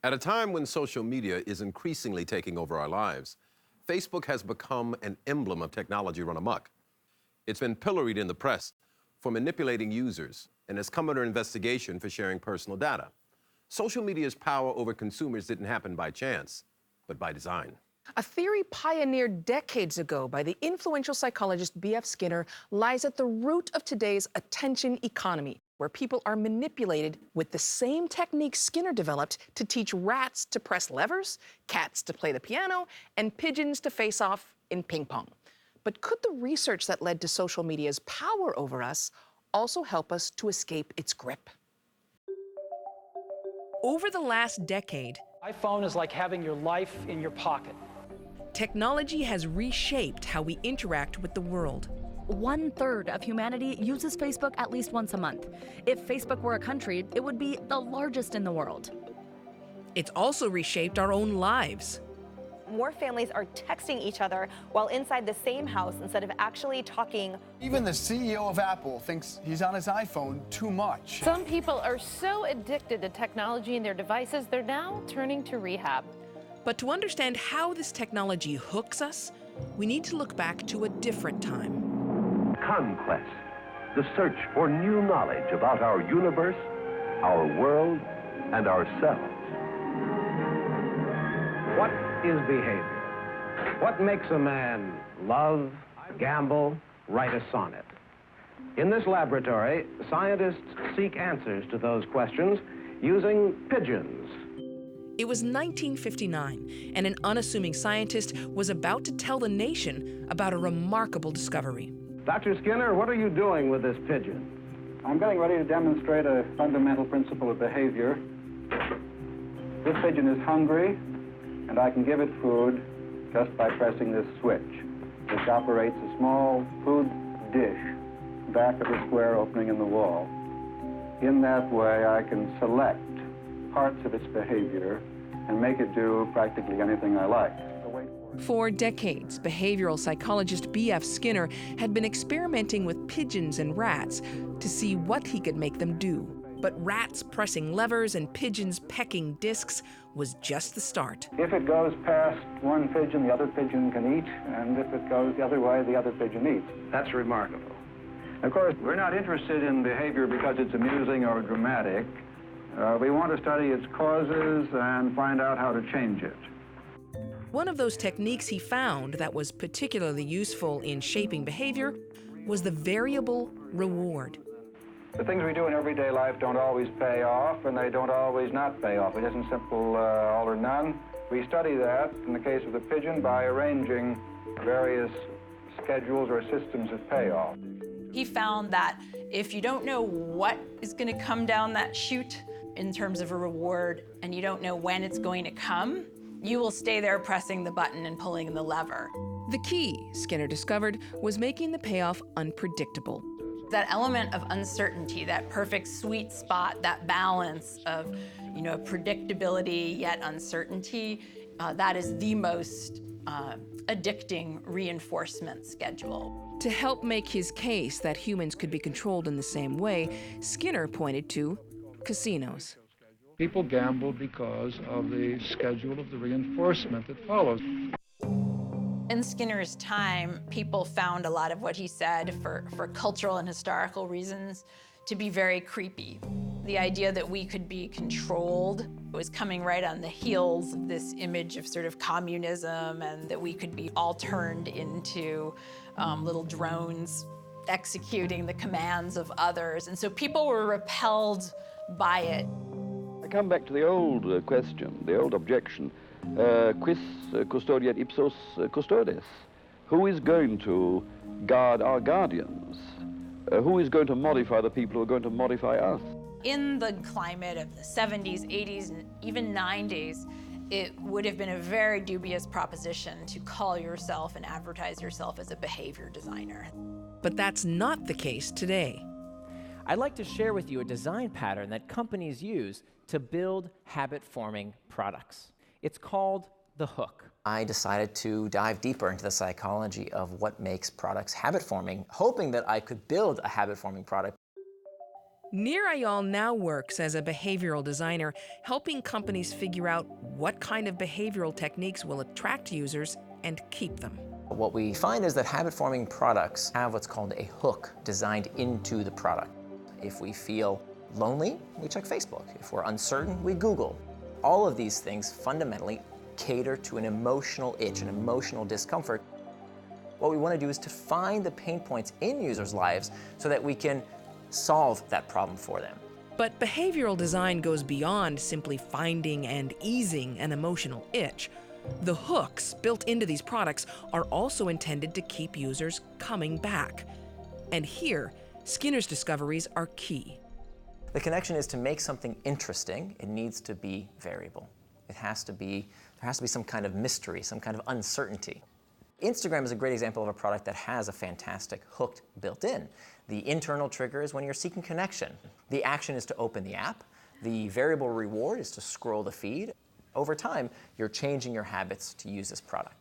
At a time when social media is increasingly taking over our lives, Facebook has become an emblem of technology run amok. It's been pilloried in the press for manipulating users and has come under investigation for sharing personal data. Social media's power over consumers didn't happen by chance, but by design. A theory pioneered decades ago by the influential psychologist B.F. Skinner lies at the root of today's attention economy, where people are manipulated with the same techniques Skinner developed to teach rats to press levers, cats to play the piano, and pigeons to face off in ping pong. But could the research that led to social media's power over us also help us to escape its grip? Over the last decade, iPhone is like having your life in your pocket. Technology has reshaped how we interact with the world. 1/3 of humanity uses Facebook at least once a month. If Facebook were a country, it would be the largest in the world. It's also reshaped our own lives. More families are texting each other while inside the same house instead of actually talking. Even the CEO of Apple thinks he's on his iPhone too much. Some people are so addicted to technology and their devices, they're now turning to rehab. But to understand how this technology hooks us, we need to look back to a different time. Conquest, the search for new knowledge about our universe, our world, and ourselves. What is behavior? What makes a man love, gamble, write a sonnet? In this laboratory, scientists seek answers to those questions using pigeons. It was 1959, and an unassuming scientist was about to tell the nation about a remarkable discovery. Dr. Skinner, what are you doing with this pigeon? I'm getting ready to demonstrate a fundamental principle of behavior. This pigeon is hungry, and I can give it food just by pressing this switch, which operates a small food dish back of the square opening in the wall. In that way, I can select parts of its behavior and make it do practically anything I like. For decades, behavioral psychologist B.F. Skinner had been experimenting with pigeons and rats to see what he could make them do. But rats pressing levers and pigeons pecking discs was just the start. If it goes past one pigeon, the other pigeon can eat, and if it goes the other way, the other pigeon eats. That's remarkable. Of course, we're not interested in behavior because it's amusing or dramatic. We want to study its causes and find out how to change it. One of those techniques he found that was particularly useful in shaping behavior was the variable reward. The things we do in everyday life don't always pay off, and they don't always not pay off. It isn't simple all or none. We study that, in the case of the pigeon, by arranging various schedules or systems of payoff. He found that if you don't know what is going to come down that chute in terms of a reward, and you don't know when it's going to come, you will stay there pressing the button and pulling the lever. The key, Skinner discovered, was making the payoff unpredictable. That element of uncertainty, that perfect sweet spot, that balance of, predictability yet uncertainty, that is the most addicting reinforcement schedule. To help make his case that humans could be controlled in the same way, Skinner pointed to casinos. People gamble because of the schedule of the reinforcement that follows. In Skinner's time, people found a lot of what he said for cultural and historical reasons to be very creepy. The idea that we could be controlled was coming right on the heels of this image of sort of communism, and that we could be all turned into little drones executing the commands of others. And so people were repelled by it. I come back to the old question, the old objection. Quis custodiet ipsos custodes? Who is going to guard our guardians? Who is going to modify the people who are going to modify us? In the climate of the 70s, 80s, and even 90s, it would have been a very dubious proposition to call yourself and advertise yourself as a behavior designer. But that's not the case today. I'd like to share with you a design pattern that companies use to build habit-forming products. It's called the hook. I decided to dive deeper into the psychology of what makes products habit-forming, hoping that I could build a habit-forming product. Eyal now works as a behavioral designer, helping companies figure out what kind of behavioral techniques will attract users and keep them. What we find is that habit-forming products have what's called a hook designed into the product. If we feel lonely, we check Facebook. If we're uncertain, we Google. All of these things fundamentally cater to an emotional itch, an emotional discomfort. What we want to do is to find the pain points in users' lives so that we can solve that problem for them. But behavioral design goes beyond simply finding and easing an emotional itch. The hooks built into these products are also intended to keep users coming back. And here, Skinner's discoveries are key. The connection is to make something interesting, it needs to be variable. There has to be some kind of mystery, some kind of uncertainty. Instagram is a great example of a product that has a fantastic hook built in. The internal trigger is when you're seeking connection. The action is to open the app. The variable reward is to scroll the feed. Over time, you're changing your habits to use this product.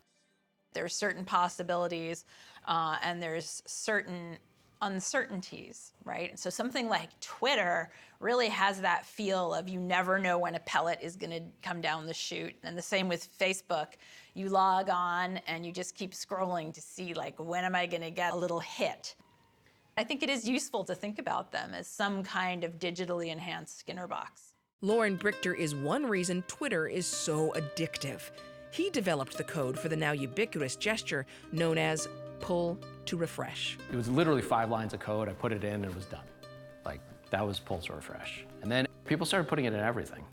There's certain possibilities and there's certain uncertainties, right? So something like Twitter really has that feel of you never know when a pellet is going to come down the chute. And the same with Facebook. You log on and you just keep scrolling to see, like, when am I going to get a little hit? I think it is useful to think about them as some kind of digitally enhanced Skinner box. Lauren Brichter is one reason Twitter is so addictive. He developed the code for the now ubiquitous gesture known as pull to refresh. It was literally 5 lines of code. I put it in and it was done. Like, that was pull to refresh. And then people started putting it in everything.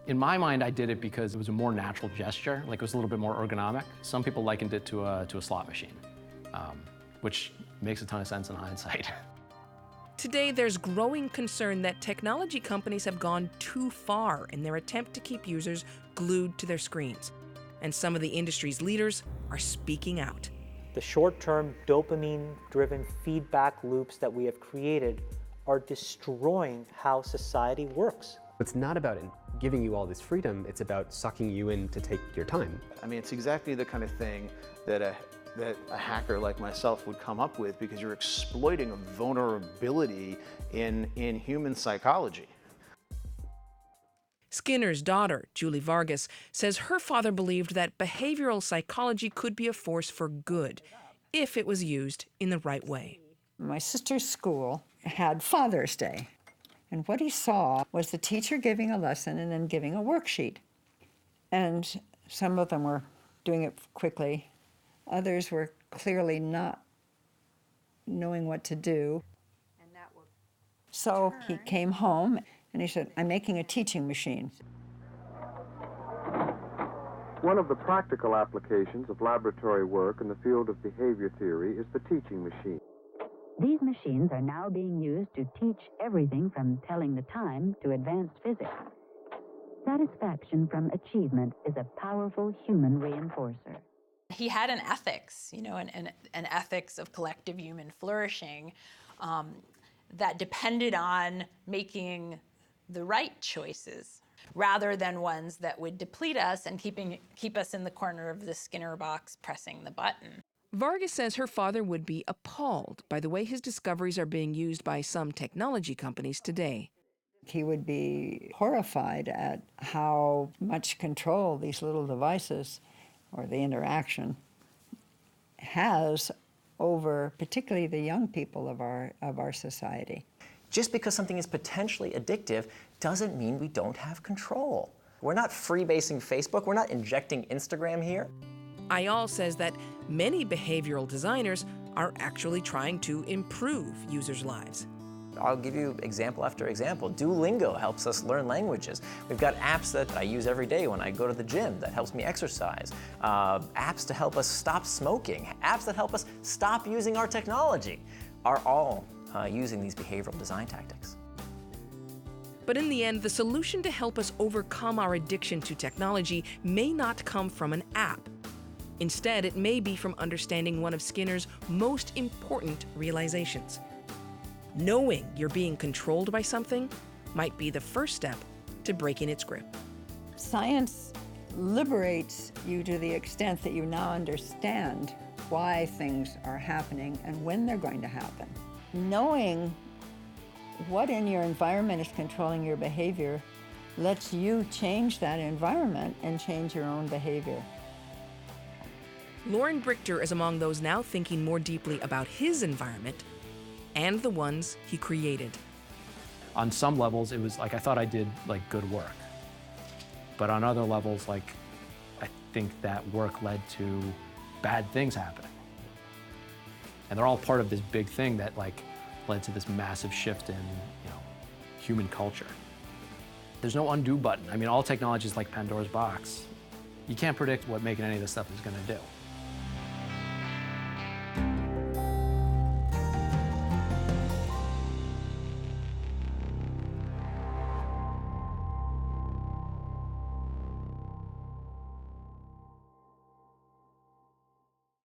In my mind, I did it because it was a more natural gesture, like it was a little bit more ergonomic. Some people likened it to a slot machine, which makes a ton of sense in hindsight. Today, there's growing concern that technology companies have gone too far in their attempt to keep users glued to their screens. And some of the industry's leaders are speaking out. The short-term dopamine-driven feedback loops that we have created are destroying how society works. It's not about giving you all this freedom, it's about sucking you in to take your time. I mean, it's exactly the kind of thing that a hacker like myself would come up with, because you're exploiting a vulnerability in human psychology. Skinner's daughter, Julie Vargas, says her father believed that behavioral psychology could be a force for good if it was used in the right way. My sister's school had Father's Day, and what he saw was the teacher giving a lesson and then giving a worksheet. And some of them were doing it quickly. Others were clearly not knowing what to do. So he came home and he said, "I'm making a teaching machine." One of the practical applications of laboratory work in the field of behavior theory is the teaching machine. These machines are now being used to teach everything from telling the time to advanced physics. Satisfaction from achievement is a powerful human reinforcer. He had an ethics, an ethics of collective human flourishing that depended on making the right choices rather than ones that would deplete us and keep us in the corner of the Skinner box pressing the button. Vargas says her father would be appalled by the way his discoveries are being used by some technology companies today. He would be horrified at how much control these little devices, or the interaction, has over particularly the young people of our society. Just because something is potentially addictive doesn't mean we don't have control. We're not freebasing Facebook, we're not injecting Instagram here. Eyal says that many behavioral designers are actually trying to improve users' lives. I'll give you example after example. Duolingo helps us learn languages. We've got apps that I use every day when I go to the gym that helps me exercise. Apps to help us stop smoking. Apps that help us stop using our technology are all using these behavioral design tactics. But in the end, the solution to help us overcome our addiction to technology may not come from an app. Instead, it may be from understanding one of Skinner's most important realizations. Knowing you're being controlled by something might be the first step to breaking its grip. Science liberates you to the extent that you now understand why things are happening and when they're going to happen. Knowing what in your environment is controlling your behavior lets you change that environment and change your own behavior. Lauren Brichter is among those now thinking more deeply about his environment and the ones he created. On some levels, it was like I thought I did like good work. But on other levels, like I think that work led to bad things happening. And they're all part of this big thing that like led to this massive shift in, human culture. There's no undo button. I mean, all technology is like Pandora's box. You can't predict what making any of this stuff is going to do.